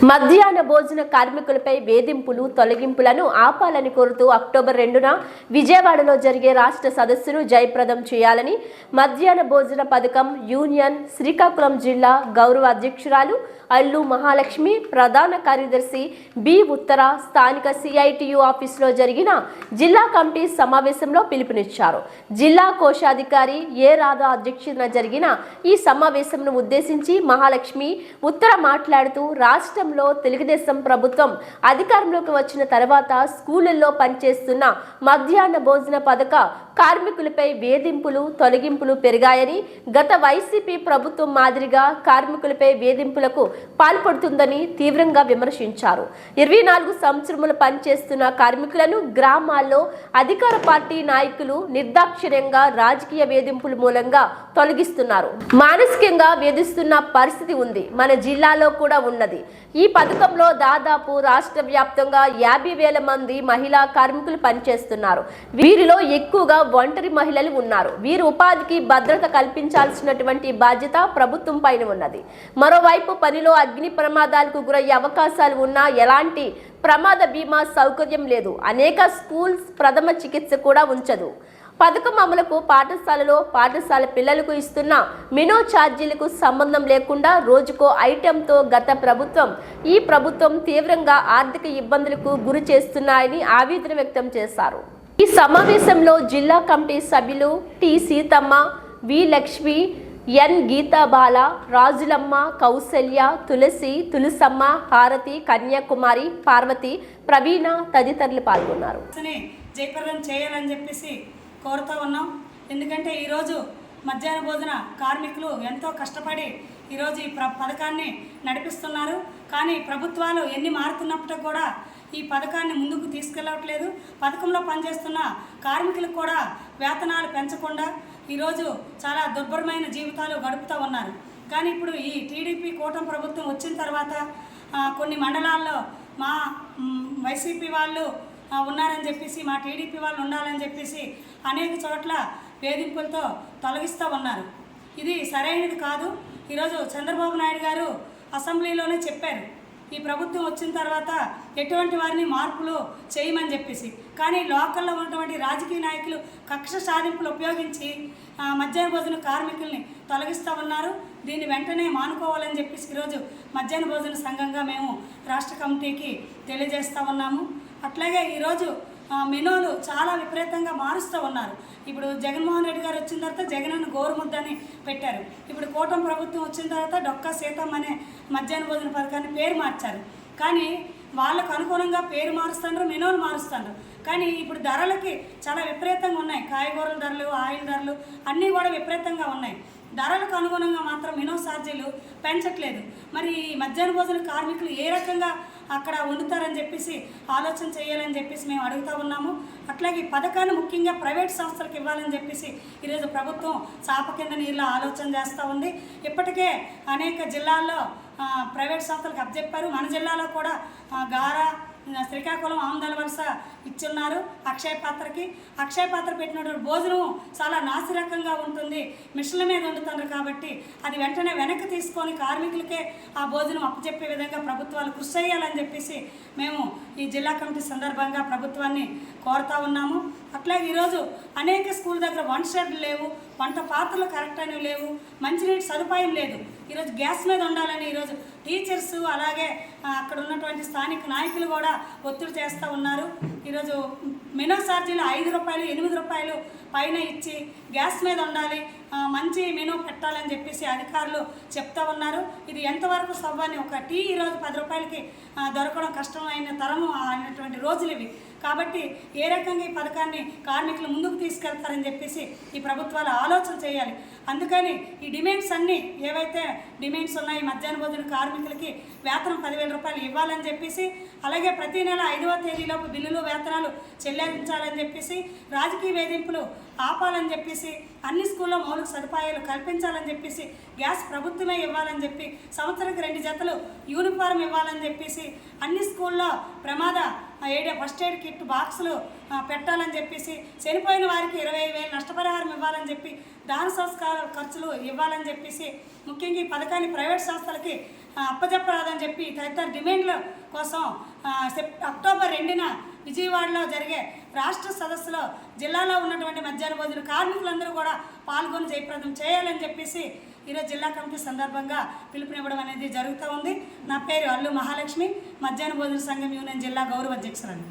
మధ్యాహ్న భోజన కార్మికులపై వేధింపులు తొలగింపులను ఆపాలని కోరుతూ అక్టోబర్ 2న విజయవాడలో జరిగే రాష్ట్ర సదస్సును జయప్రదం చేయాలని మధ్యాహ్న భోజన పథకం యూనియన్ శ్రీకాకుళం జిల్లా గౌరవ అధ్యక్షురాలు అల్లు మహాలక్ష్మి, ప్రధాన కార్యదర్శి బి ఉత్తర స్థానిక సిఐటియు ఆఫీసులో జరిగిన జిల్లా కమిటీ సమావేశంలో పిలుపునిచ్చారు. జిల్లా కోశాధికారి ఏ రాధా అధ్యక్షతన జరిగిన ఈ సమావేశంను ఉద్దేశించి మహాలక్ష్మి ఉత్తర మాట్లాడుతూ రాష్ట్రంలో తెలుగుదేశం ప్రభుత్వం అధికారంలోకి వచ్చిన తర్వాత స్కూళ్లలో పనిచేస్తున్న మధ్యాహ్న భోజన పథక కార్మికులపై వేధింపులు తొలగింపులు పెరిగాయని, గత వైసీపీ ప్రభుత్వం మాదిరిగా కార్మికులపై వేధింపులకు పాల్పడుతుందని తీవ్రంగా విమర్శించారు. 24 సంవత్సరములు పనిచేస్తున్న కార్మికులను గ్రామాల్లో అధికార పార్టీ నాయకులు నిర్దాక్షిణ్యంగా రాజకీయ వేధింపుల మూలంగా తొలగిస్తున్నారు. మానసికంగా వేధిస్తున్న పరిస్థితి ఉంది. మన జిల్లాలో కూడా ఉన్నది. ఈ పథకంలో దాదాపు రాష్ట్ర వ్యాప్తంగా 50,000 మంది మహిళా కార్మికులు పనిచేస్తున్నారు. వీరిలో ఎక్కువగా ఒంటరి మహిళలు ఉన్నారు. వీరు ఉపాధికి భద్రత కల్పించాల్సినటువంటి బాధ్యత ప్రభుత్వం పైన ఉన్నది. మరోవైపు పనిలో అగ్ని ప్రమాదాలకు గురయ్యే అవకాశాలు ఉన్నా ఎలాంటి ప్రమాద బీమా సౌకర్యం లేదు. అనేక స్కూల్స్ ప్రథమ చికిత్స కూడా ఉంచదు. పథకం అమలుకు పాఠశాల పిల్లలకు ఇస్తున్న మెనూ ఛార్జీలకు సంబంధం లేకుండా రోజుకో ఐటెంతో గత ప్రభుత్వం ఈ ప్రభుత్వం తీవ్రంగా ఆర్థిక ఇబ్బందులకు గురి చేస్తున్నాయని ఆవేదన వ్యక్తం చేశారు. ఈ సమావేశంలో జిల్లా కమిటీ సభ్యులు టి సీతమ్మ, వి లక్ష్మి, ఎన్ గీతాబాల, రాజులమ్మ, కౌసల్య, తులసి, తులసమ్మ, హారతి, కన్యాకుమారి, పార్వతి, ప్రవీణ తదితరులు పాల్గొన్నారు. జయప్రదం చేయాలని చెప్పేసి కోరుతూ ఉన్నాం. ఎందుకంటే ఈరోజు మధ్యాహ్న భోజన కార్మికులు ఎంతో కష్టపడి ఈరోజు ఈ పథకాన్ని నడిపిస్తున్నారు. కానీ ప్రభుత్వాలు ఎన్ని మారుతున్నప్పటికీ కూడా ఈ పథకాన్ని ముందుకు తీసుకెళ్ళట్లేదు. పథకంలో పనిచేస్తున్న కార్మికులకు కూడా వేతనాలు పెంచకుండా ఈరోజు చాలా దుర్భరమైన జీవితాలు గడుపుతూ ఉన్నారు. కానీ ఇప్పుడు ఈ టీడీపీ కూటమి ప్రభుత్వం వచ్చిన తర్వాత కొన్ని మండలాల్లో మా వైసీపీ వాళ్ళు ఉన్నారని చెప్పేసి, మా టీడీపీ వాళ్ళు ఉండాలని చెప్పేసి అనేక చోట్ల వేధింపులతో తొలగిస్తూ ఉన్నారు. ఇది సరైనది కాదు. ఈరోజు చంద్రబాబు నాయుడు గారు అసెంబ్లీలోనే చెప్పారు, ఈ ప్రభుత్వం వచ్చిన తర్వాత ఎటువంటి వారిని మార్పులు చేయమని చెప్పేసి. కానీ లోకల్లో ఉన్నటువంటి రాజకీయ నాయకులు కక్ష సాధింపులు ఉపయోగించి మధ్యాహ్న భోజన కార్మికుల్ని తొలగిస్తూ ఉన్నారు. దీన్ని వెంటనే మానుకోవాలని చెప్పేసి ఈరోజు మధ్యాహ్న భోజన సంఘంగా మేము రాష్ట్ర కమిటీకి తెలియజేస్తూ ఉన్నాము. అట్లాగే ఈరోజు మెనూలు చాలా విపరీతంగా మారుస్తూ ఉన్నారు. ఇప్పుడు జగన్మోహన్ రెడ్డి గారు వచ్చిన తర్వాత జగనన్న గోరుముద్దని పెట్టారు. ఇప్పుడు కూటమి ప్రభుత్వం వచ్చిన తర్వాత డొక్కా సీతమ్మ అనే మధ్యాహ్న భోజన పథకాన్ని పేరు మార్చారు. కానీ వాళ్ళకు అనుగుణంగా పేరు మారుస్తున్నారు, మెనూలు మారుస్తున్నారు. కానీ ఇప్పుడు ధరలకి చాలా విపరీతంగా ఉన్నాయి. కాయగూరల ధరలు, ఆయిల్ ధరలు అన్నీ కూడా విపరీతంగా ఉన్నాయి. ధరలకు అనుగుణంగా మాత్రం మెనూ ఛార్జీలు పెంచట్లేదు. మరి ఈ మధ్యాహ్న భోజన కార్మికులు ఏ రకంగా అక్కడ వండుతారని చెప్పేసి ఆలోచన చేయాలని చెప్పేసి మేము అడుగుతూ ఉన్నాము. అట్లాగే ఈ పథకాన్ని ముఖ్యంగా ప్రైవేట్ సంస్థలకు ఇవ్వాలని చెప్పేసి ఈరోజు ప్రభుత్వం చాప కింద నీళ్ళ ఆలోచన చేస్తూ ఉంది. ఇప్పటికే అనేక జిల్లాల్లో ప్రైవేట్ సంస్థలకు అప్పచెప్పారు. మన జిల్లాలో కూడా గారా, శ్రీకాకుళం, ఆమదాల వలస ఇచ్చున్నారు. అక్షయ పాత్ర పెట్టినటువంటి భోజనం చాలా నాసిరకంగా ఉంటుంది. మిషన్ల మీద వండుతున్నారు కాబట్టి అది వెంటనే వెనక్కి తీసుకొని కార్మికులకే ఆ భోజనం అప్పచెప్పే విధంగా ప్రభుత్వాలు కృషి చేయాలని చెప్పేసి మేము ఈ జిల్లా కమిటీ సందర్భంగా ప్రభుత్వాన్ని కోరుతూ ఉన్నాము. అట్లాగే ఈరోజు అనేక స్కూల్ దగ్గర వంట షెడ్లు లేవు, వంట పాత్రలు కరెక్ట్ అనేవి లేవు, మంచినీటి సదుపాయం లేదు. ఈరోజు గ్యాస్ మీద ఉండాలని ఈరోజు టీచర్స్ అలాగే అక్కడ ఉన్నటువంటి స్థానిక నాయకులు కూడా ఒత్తిడి చేస్తూ ఉన్నారు. ఈరోజు మెనూ ఛార్జీలు 5 రూపాయలు, 8 రూపాయలు పైన ఇచ్చి గ్యాస్ మీద ఉండాలి, మంచి మెనూ పెట్టాలని చెప్పేసి అధికారులు చెప్తా ఉన్నారు. ఇది ఎంతవరకు సవ్వని? ఒక టీ ఈరోజు 10 రూపాయలకి దొరకడం కష్టమైన తరము అయినటువంటి రోజులు ఇవి. కాబట్టి ఏ రకంగా ఈ పథకాన్ని కార్మికులు ముందుకు తీసుకెళ్తారని చెప్పేసి ఈ ప్రభుత్వాలు ఆలోచన చేయాలి. అందుకని ఈ డిమాండ్స్ అన్నీ ఏవైతే డిమాండ్స్ ఉన్నాయి, మధ్యాహ్న భోజన కార్మికులకి వేతనం 10,000 రూపాయలు ఇవ్వాలని చెప్పేసి, అలాగే ప్రతి నెల 5వ తేదీలోపు బిల్లులు వేతనాలు చెల్లించాలని చెప్పేసి, రాజకీయ వేధింపులు ఆపాలని చెప్పేసి, అన్ని స్కూల్లో మౌలిక సదుపాయాలు కల్పించాలని చెప్పేసి, గ్యాస్ ప్రభుత్వమే ఇవ్వాలని చెప్పి, సంవత్సరానికి 2 జతలు యూనిఫారం ఇవ్వాలని చెప్పేసి, అన్ని స్కూల్లో ఫస్ట్ ఎయిడ్ కిట్ బాక్సులు పెట్టాలని చెప్పేసి, చనిపోయిన వారికి 20,000 నష్టపరిహారం ఇవ్వాలని చెప్పి, దాన సంస్కార ఖర్చులు ఇవ్వాలని చెప్పేసి, ముఖ్యంగా ఈ పథకాన్ని ప్రైవేట్ సంస్థలకి అప్పచెప్పరాదని చెప్పి తదితర డిమాండ్ల కోసం అక్టోబర్ 2న విజయవాడలో జరిగే రాష్ట్ర సదస్సులో జిల్లాలో ఉన్నటువంటి మధ్యాహ్న భోజన కార్మికులందరూ కూడా పాల్గొని జయప్రదం చేయాలని చెప్పేసి ఈరోజు జిల్లా కమిటీ సందర్భంగా పిలుపునివ్వడం అనేది జరుగుతూ ఉంది. నా పేరు అల్లు మహాలక్ష్మి, మధ్యాహ్న భోజన సంఘం యూనియన్ జిల్లా గౌరవ అధ్యక్షురాలు.